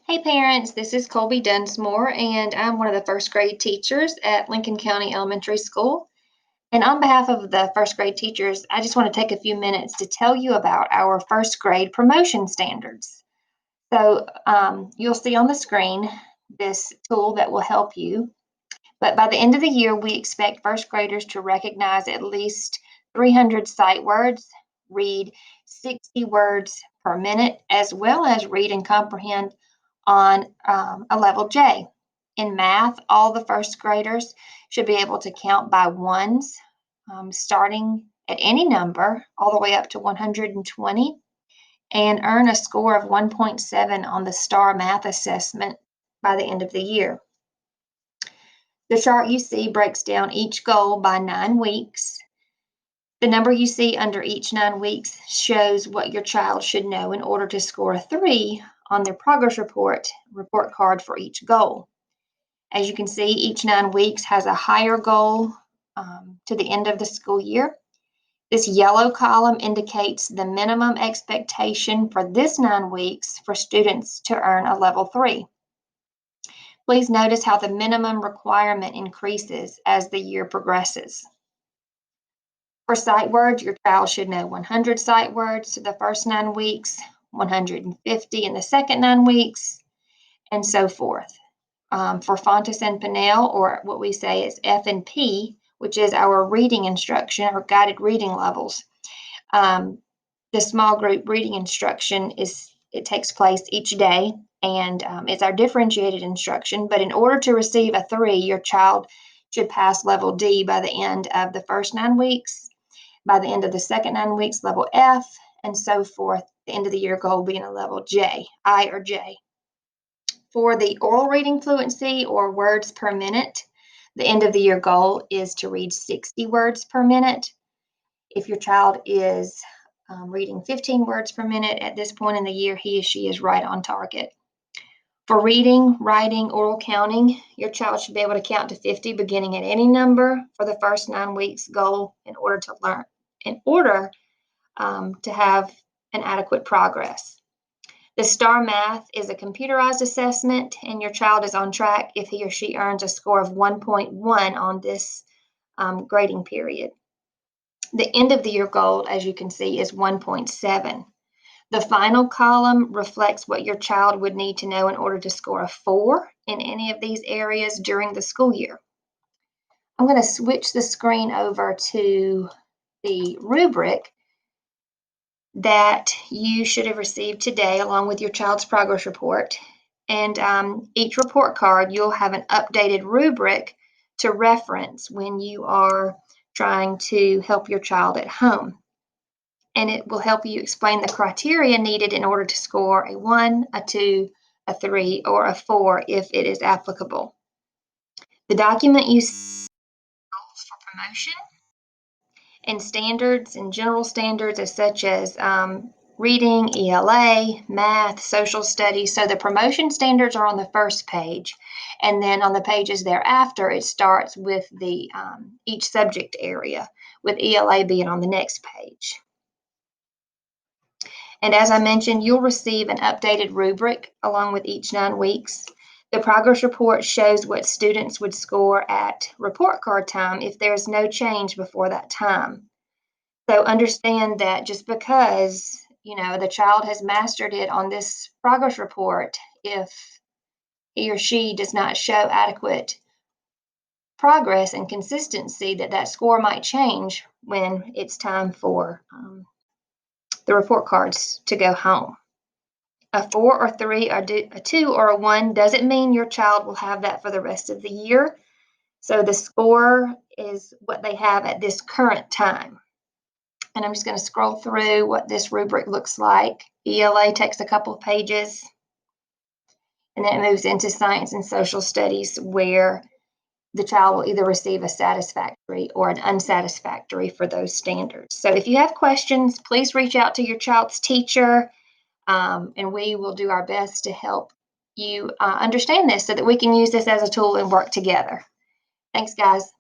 Hey parents, this is Colby Dunsmore, and I'm one of the first grade teachers at Lincoln County Elementary School. And on behalf of the first grade teachers, I just want to take a few minutes to tell you about our first grade promotion standards. You'll see on the screen this tool that will help you. But by the end of the year, we expect first graders to recognize at least 300 sight words, read 60 words per minute, as well as read and comprehend on a level J. In math, all the first graders should be able to count by ones, starting at any number all the way up to 120, and earn a score of 1.7 on the STAR math assessment by the end of the year. The chart you see breaks down each goal by 9 weeks. The number you see under each 9 weeks shows what your child should know in order to score a 3 on their progress report card for each goal. As you can see, each 9 weeks has a higher goal to the end of the school year. This yellow column indicates the minimum expectation for this 9 weeks for students to earn a level 3. Please notice how the minimum requirement increases as the year progresses. For sight words, your child should know 100 sight words the first 9 weeks, 150 in the second 9 weeks, and so forth. For Fontes and Pinnell, or what we say is F and P, which is our reading instruction or guided reading levels, the small group reading instruction takes place each day, and it's our differentiated instruction. But in order to receive a 3, your child should pass level D by the end of the first 9 weeks, by the end of the second 9 weeks, level F, and so forth, the end of the year goal being a level J, I or J. For the oral reading fluency or words per minute, the end of the year goal is to read 60 words per minute. If your child is reading 15 words per minute at this point in the year, he or she is right on target. For reading, writing, oral counting, your child should be able to count to 50 beginning at any number for the first 9 weeks goal in order to have an adequate progress. The STAR math is a computerized assessment, and your child is on track if he or she earns a score of 1.1 on this grading period. The end of the year goal, as you can see, is 1.7. The final column reflects what your child would need to know in order to score a 4 in any of these areas during the school year. I'm going to switch the screen over to the rubric that you should have received today along with your child's progress report. And each report card, you'll have an updated rubric to reference when you are trying to help your child at home. And it will help you explain the criteria needed in order to score a 1, a 2, a 3, or a 4 if it is applicable. The document you see goals for promotion and standards and general standards as such as reading, ELA, math, social studies. So the promotion standards are on the first page, and then on the pages thereafter, it starts with the each subject area, with ELA being on the next page. And as I mentioned, you'll receive an updated rubric along with each 9 weeks. The progress report shows what students would score at report card time if there's no change before that time. So understand that just because, the child has mastered it on this progress report, if he or she does not show adequate progress and consistency, that score might change when it's time for the report cards to go home. A 4 or 3, or a 2 or a 1 doesn't mean your child will have that for the rest of the year. So the score is what they have at this current time. And I'm just going to scroll through what this rubric looks like. ELA takes a couple of pages, and then it moves into science and social studies, where the child will either receive a satisfactory or an unsatisfactory for those standards. So if you have questions, please reach out to your child's teacher, and we will do our best to help you understand this so that we can use this as a tool and work together. Thanks, guys.